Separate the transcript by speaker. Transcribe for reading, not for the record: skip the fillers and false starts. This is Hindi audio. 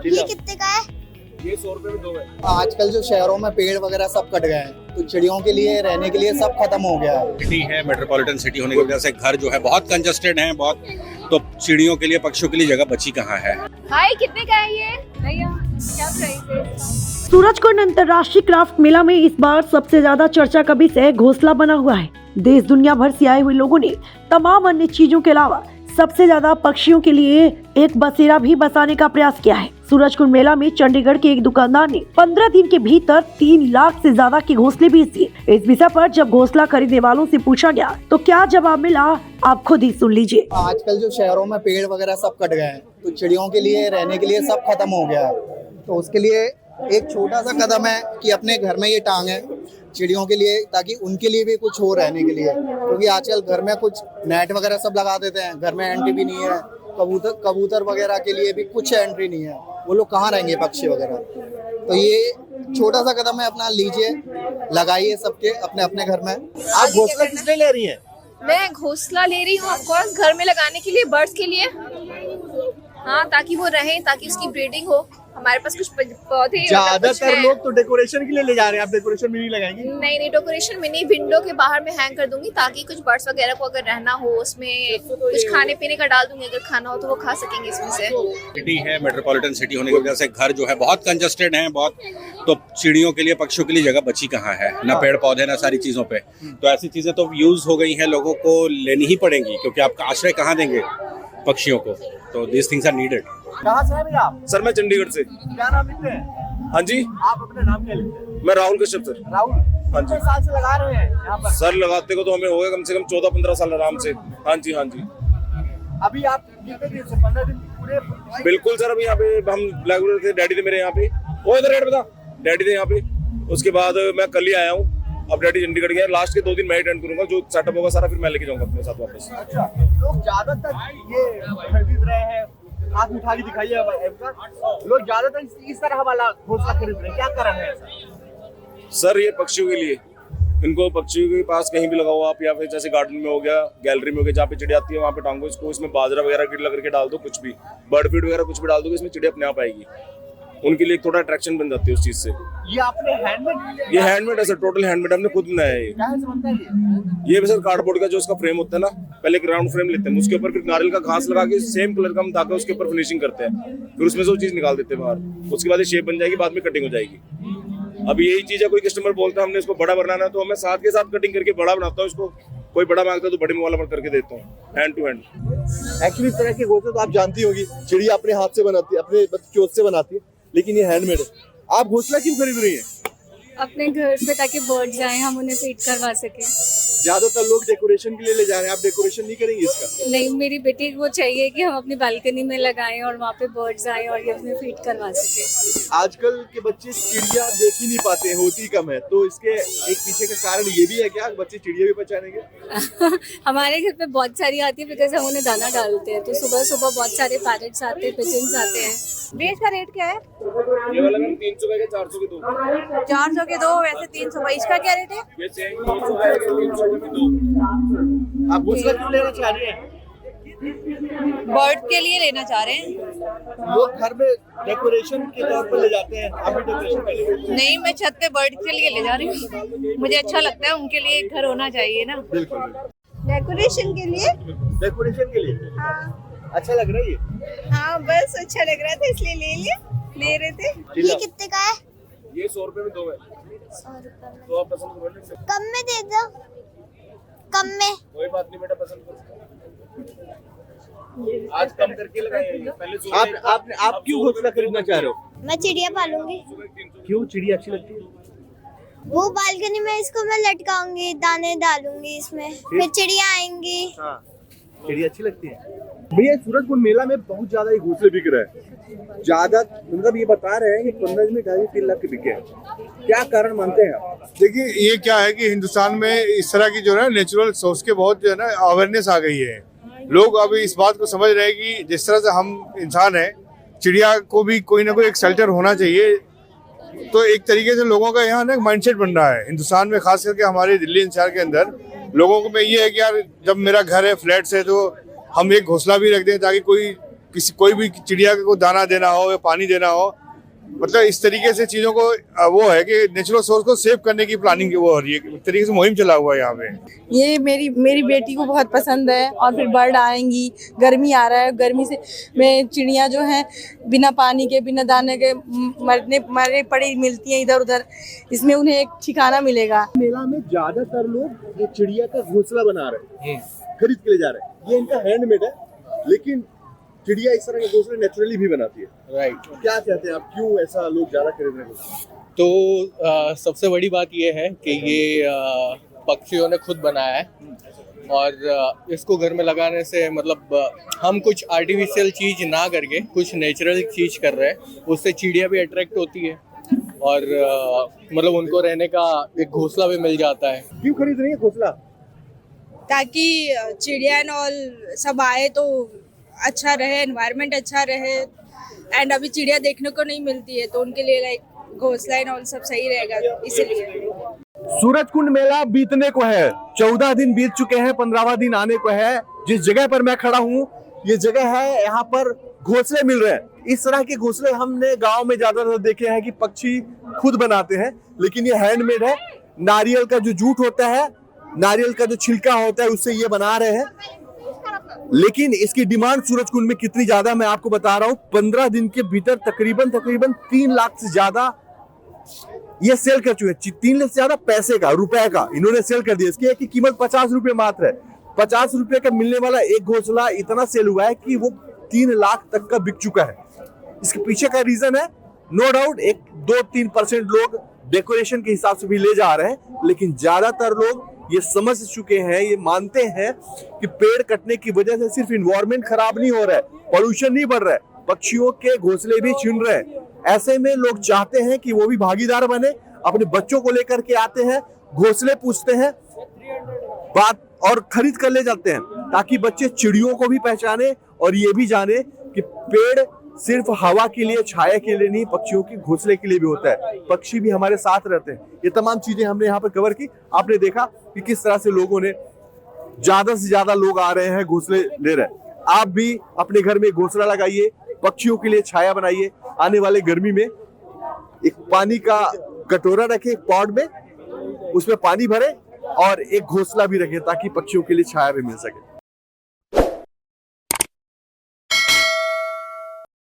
Speaker 1: ये कितने का है?
Speaker 2: ये 100 रुपए में 2 है।
Speaker 3: आजकल जो शहरों में पेड़ वगैरह सब कट गए हैं, तो चिड़ियों के लिए रहने के लिए सब खत्म हो गया है।
Speaker 2: सिटी है, मेट्रोपॉलिटन सिटी होने की वजह से घर जो है बहुत कंजस्टेड है, बहुत, तो चिड़ियों के लिए, पक्षियों के लिए जगह बची कहाँ है।
Speaker 4: हाय, कितने का है ये भैया? क्या प्राइस है?
Speaker 5: सूरजकुंड अंतर्राष्ट्रीय क्राफ्ट मेला में इस बार सबसे ज्यादा चर्चा का विषय घोंसला बना हुआ है। देश दुनिया भर से आए हुए लोगों ने तमाम अन्य चीजों के अलावा सबसे ज्यादा पक्षियों के लिए एक बसेरा भी बसाने का प्रयास किया है। सूरजकुंड मेला में चंडीगढ़ के एक दुकानदार ने 15 दिन के भीतर 3 लाख से ज्यादा के घोंसले बेच दिए। इस विषय पर जब घोंसला खरीदने वालों से पूछा गया तो क्या जवाब मिला, आप खुद ही सुन लीजिए।
Speaker 3: आजकल जो शहरों में पेड़ वगैरह सब कट गए हैं, तो चिड़ियों के लिए रहने के लिए सब खत्म हो गया है। तो उसके लिए एक छोटा सा कदम है कि अपने घर में ये टांगे चिड़ियों के लिए, ताकि उनके लिए भी कुछ हो रहने के लिए। क्योंकि आजकल घर में कुछ नेट वगैरह सब लगा देते हैं, घर में एंट्री भी नहीं है। कबूतर वगैरह के लिए भी कुछ एंट्री नहीं है, वो लोग कहाँ रहेंगे पक्षी वगैरह। तो ये छोटा सा कदम है, अपना लीजिए, लगाइए सबके अपने अपने घर में।
Speaker 6: आप घोंसला किसने ले रही हैं?
Speaker 4: मैं घोंसला ले रही हूँ ऑफकोर्स, घर में लगाने के लिए, बर्ड्स के लिए। हाँ, ताकि वो रहें, ताकि उसकी ब्रीडिंग हो। हमारे पास कुछ पौधे,
Speaker 6: ज्यादातर लोग तो डेकोरेशन के लिए ले जा रहे हैं, आप डेकोरेशन में नहीं लगाएंगी?
Speaker 4: नहीं, डेकोरेशन में नहीं, विंडो के बाहर में हैंग कर दूंगी, ताकि कुछ बर्ड्स वगैरह को अगर रहना हो उसमें कुछ खाने पीने का डाल दूंगी, अगर खाना हो तो वो खा सकेंगे इसमें से।
Speaker 2: सिटी है, मेट्रोपॉलिटन सिटी होने की वजह से घर जो है बहुत कंजस्टेड है, बहुत, तो चिड़ियों के लिए, पक्षियों के लिए जगह बची कहाँ है, ना पेड़ पौधे, ना सारी चीजों पे। तो ऐसी चीजें तो यूज हो गई हैं, लोगों को लेनी ही पड़ेंगी, क्योंकि आप आश्रय कहाँ देंगे पक्षियों को। तो दिस थिंग्स आर नीडेड।
Speaker 6: कहाँ से हैं भैया आप?
Speaker 7: सर मैं चंडीगढ़ से।
Speaker 6: क्या नाम लिखते हैं?
Speaker 7: हाँ जी,
Speaker 6: आप अपने नाम क्या लिखते हैं?
Speaker 7: मैं राहुल कश्यप सर।
Speaker 6: राहुल।
Speaker 7: हाँ जी।
Speaker 6: कितने साल से लगा रहे हैं यहाँ पर?
Speaker 7: सर लगाते को तो हमें हो गया कम से कम 14-15 साल आराम से। हाँ जी, हाँ जी,
Speaker 6: अभी आप कितने दिन से? 15 दिन पूरे?
Speaker 7: बिल्कुल सर। अभी यहाँ पे हम रेगुलर थे, डैडी थे मेरे यहाँ पे। वो इधर रेट बता, डैडी थे यहाँ पे। उसके बाद मैं कल ही आया हूँ, अब डैडी चंडीगढ़ गया। लास्ट के 2 दिन मैं अटेंड करूंगा, जो सेटअप होगा सारा फिर मैं लेके जाऊंगा अपने साथ वापस।
Speaker 6: अच्छा, लोग ज्यादातर ये खरीद रहे हैं, हाथ उठा के दिखाइए लोग ज्यादातर इस तरह वाला घोंसला खरीद रहे हैं, क्या कारण है ऐसा?
Speaker 7: सर ये पक्षियों के लिए, इनको पक्षियों के पास कहीं भी लगाओ आप, या फिर जैसे गार्डन में हो गया, गैलरी में हो गया, जहाँ पे चिड़िया आती है वहाँ पे टांगो इसको। इसमें बाजरा वगैरह गिर करके डाल दो, कुछ भी बर्ड फीड वगैरह कुछ भी डाल दो, इसमें चिड़िया अपने आप आएगी। उनके लिए थोड़ा अट्रैक्शन बन जाती है उस चीज से।
Speaker 6: ये आपने हैंडमेड?
Speaker 7: ये हैंडमेड है सर, टोटल हैंडमेड, हमने खुद बनाया है ये।
Speaker 6: क्या से बनता है
Speaker 7: ये भी सर कार्डबोर्ड का जो उसका फ्रेम होता है ना, पहले ग्राउंड फ्रेम लेते हैं, उसके ऊपर फिर नारियल का घास लगा के सेम कलर का हम धागा उसके ऊपर फिनिशिंग करते हैं, फिर उसमें से वो चीज निकाल देते हैं बाहर। उसके बाद ये शेप बन जाएगी, बाद में कटिंग हो जाएगी। अब यही चीज है, कोई कस्टमर बोलता है हमने इसको बड़ा बनाना है, तो मैं साथ के साथ कटिंग करके बड़ा बनाता हूँ इसको। कोई बड़ा मांगता है तो बड़े में वाला करके देता हूँ, हैंड टू हैंड।
Speaker 6: एक्चुअली इस तरह के घोंसले तो आप जानती होगी, चिड़िया अपने हाथ से बनाती है, अपने चोट से बनाती है, लेकिन ये हैंडमेड है। आप घोंसला क्यों खरीद रही हैं?
Speaker 8: अपने घर पे, ताकि बर्ड्स आए, हम उन्हें फीड करवा सके।
Speaker 6: ज्यादातर लोग डेकोरेशन के लिए ले जा रहे हैं, आप डेकोरेशन नहीं करेंगी इसका?
Speaker 8: नहीं, मेरी बेटी को चाहिए कि हम अपनी बालकनी में लगाएं और वहाँ पे बर्ड्स आए और ये उसमें फीड करवा सके।
Speaker 6: आजकल के बच्चे चिड़िया देख ही नहीं पाते हैं, होती कम है, तो इसके एक पीछे का कारण ये भी है क्या, बच्चे चिड़िया भी पहचानेंगे?
Speaker 8: हमारे घर पे बहुत सारी आती है, बिकॉज हम उन्हें दाना डालते हैं, तो सुबह सुबह बहुत सारे पैरेट्स आते हैं, पिजन्स आते हैं।
Speaker 4: बेस का रेट क्या है?
Speaker 7: ये वाला मैम 300 का, 400 के 2।
Speaker 4: 400 के 2, वैसे 300 का। इसका क्या रेट है?
Speaker 7: ये सेम 300 का है, 300 के 2।
Speaker 6: आप घोंसला क्यों लेना चाह रही हैं?
Speaker 4: बर्ड के लिए लेना चाह रहे हैं।
Speaker 6: लोग घर में डेकोरेशन के तौर पर ले जाते हैं, आप भी डेकोरेशन कर लेंगे?
Speaker 4: नहीं, मैं छत पे बर्ड के लिए ले जा रही हूँ, मुझे अच्छा लगता है, उनके लिए एक घर होना चाहिए ना।
Speaker 6: बिल्कुल।
Speaker 4: डेकोरेशन के लिए?
Speaker 6: डेकोरेशन के लिए?
Speaker 4: हाँ।
Speaker 6: अच्छा लग रहा है ये?
Speaker 4: हाँ, बस अच्छा लग रहा था इसलिए ले रहे थे।
Speaker 1: ये कितने का है?
Speaker 7: ये 100 रुपए में 2 है।
Speaker 1: 100 रुपए में।
Speaker 7: तो आप पसंद करो,
Speaker 1: कम में दे दो, कम में।
Speaker 7: कोई बात नहीं बेटा, पसंद करो। आज कम करके लगाए, पहले
Speaker 6: आप क्यों घोंसला खरीदना चाह रहे हो?
Speaker 1: मैं चिड़िया पालूंगी।
Speaker 6: क्यों, चिड़िया अच्छी लगती है?
Speaker 1: वो बालकनी में इसको मैं लटकाऊंगी, दाने डालूंगी इसमें, फिर चिड़िया आएंगी।
Speaker 6: हाँ, चिड़िया अच्छी लगती है। भैया सूरजकुंड मेला में बहुत ज्यादा ये घोंसले बिक रहे हैं, ज्यादा मतलब ये बता रहे हैं कि 15 दिन में 2.5-3 लाख के बिके हैं, क्या कारण मानते हैं आप?
Speaker 9: देखिए ये क्या है कि हिंदुस्तान में इस तरह की जो है नेचुरल सोर्स के बहुत जो है ना अवेयरनेस आ गई है। लोग अभी इस बात को समझ रहे हैं कि जिस तरह से हम इंसान हैं, चिड़िया को भी कोई ना कोई एक शेल्टर होना चाहिए। तो एक तरीके से लोगों का यहाँ ना माइंडसेट बन रहा है हिंदुस्तान में, खास करके हमारे दिल्ली एनसीआर के अंदर लोगों को में ये है कि यार जब मेरा घर है, फ्लैट है, तो हम एक घोंसला भी रख दें ताकि कोई किसी कोई भी चिड़िया को दाना देना हो या पानी देना हो, मतलब इस तरीके से चीजों को वो है कि नेचुरल सोर्स को सेव करने की प्लानिंग वो हो रही है, एक तरीके से मुहिम चला हुआ है यहाँ पे।
Speaker 10: ये मेरी बेटी को बहुत पसंद है। और फिर बर्ड आएंगी, गर्मी आ रहा है, गर्मी से में चिड़िया जो हैं बिना पानी के बिना दाने के मरे पड़ी मिलती हैं इधर उधर, इसमें उन्हें एक ठिकाना मिलेगा।
Speaker 6: मेला में ज्यादातर लोग ये चिड़िया का घोंसला बना रहे हैं, खरीद के ले जा रहे हैं। ये इनका हैंडमेड है, लेकिन चिड़िया इस तरह के घोंसले नेचुरली भी बनाती है।
Speaker 11: राइट।
Speaker 6: क्या कहते हैं आप, क्यों ऐसा लोग ज्यादा खरीद रहे हैं?
Speaker 11: तो सबसे बड़ी बात ये है कि ये पक्षियों ने खुद बनाया है और इसको घर में लगाने से मतलब हम कुछ आर्टिफिशियल चीज ना करके कुछ नेचुरल चीज कर रहे हैं, उससे चिड़िया भी अट्रैक्ट होती है और मतलब उनको रहने का एक घोंसला भी मिल जाता है।
Speaker 6: क्यों खरीद रही है घोंसला?
Speaker 10: ताकि चिड़िया एंड ऑल सब आए तो अच्छा रहे, एनवायरनमेंट अच्छा रहे। एंड अभी चिड़िया देखने को नहीं मिलती है, तो उनके लिए लाइक घोंसला एंड ऑल सब सही रहेगा, इसीलिए।
Speaker 6: सूरजकुंड मेला बीतने को है, 14 दिन बीत चुके हैं, 15वां दिन आने को है। जिस जगह पर मैं खड़ा हूँ ये जगह है, यहाँ पर घोंसले मिल रहे हैं। इस तरह के घोंसले हमने गांव में ज्यादातर देखे हैं कि पक्षी खुद बनाते हैं, लेकिन ये हैंडमेड है। नारियल का जो जूट होता है, नारियल का जो छिलका होता है, उससे ये बना रहे हैं। लेकिन इसकी डिमांड सूरजकुंड में कितनी ज्यादा मैं आपको बता रहा हूँ। 15 दिन के भीतर तकरीबन 3 लाख से ज्यादा ये सेल कर चुके हैं। 3 लाख से ज्यादा पैसे का, रुपए का इन्होंने सेल कर दिया। इसकी कीमत 50 रुपए मात्र है। 50 रुपए का मिलने वाला एक घोंसला इतना सेल हुआ है कि वो 3 लाख तक का बिक चुका है। इसके पीछे का रीजन है नो डाउट 1-2-3% लोग डेकोरेशन के हिसाब से भी ले जा रहे हैं, लेकिन ज्यादातर लोग ये समझ चुके हैं, ये मानते हैं कि पेड़ कटने की वजह से सिर्फ इन्वायरमेंट खराब नहीं हो रहा है, पॉल्यूशन नहीं बढ़ रहा है, पक्षियों के घोंसले भी छिन रहे हैं। ऐसे में लोग चाहते हैं कि वो भी भागीदार बने, अपने बच्चों को लेकर के आते हैं, घोंसले पूछते हैं, बात और खरीद कर ले जाते हैं, ताकि बच्चे चिड़ियों को भी पहचाने और ये भी जाने कि पेड़ सिर्फ हवा के लिए, छाया के लिए नहीं, पक्षियों के घोंसले के लिए भी होता है। पक्षी भी हमारे साथ रहते हैं। ये तमाम चीजें हमने यहाँ पर कवर की। आपने देखा कि किस तरह से लोगों ने, ज्यादा से ज्यादा लोग आ रहे हैं, घोंसले ले रहे हैं। आप भी अपने घर में घोंसला लगाइए, पक्षियों के लिए छाया बनाइए। आने वाले गर्मी में एक पानी का कटोरा रखें पॉट में, उसमें पानी भरे और एक घोंसला भी रखें ताकि पक्षियों के लिए छाया भी मिल सके।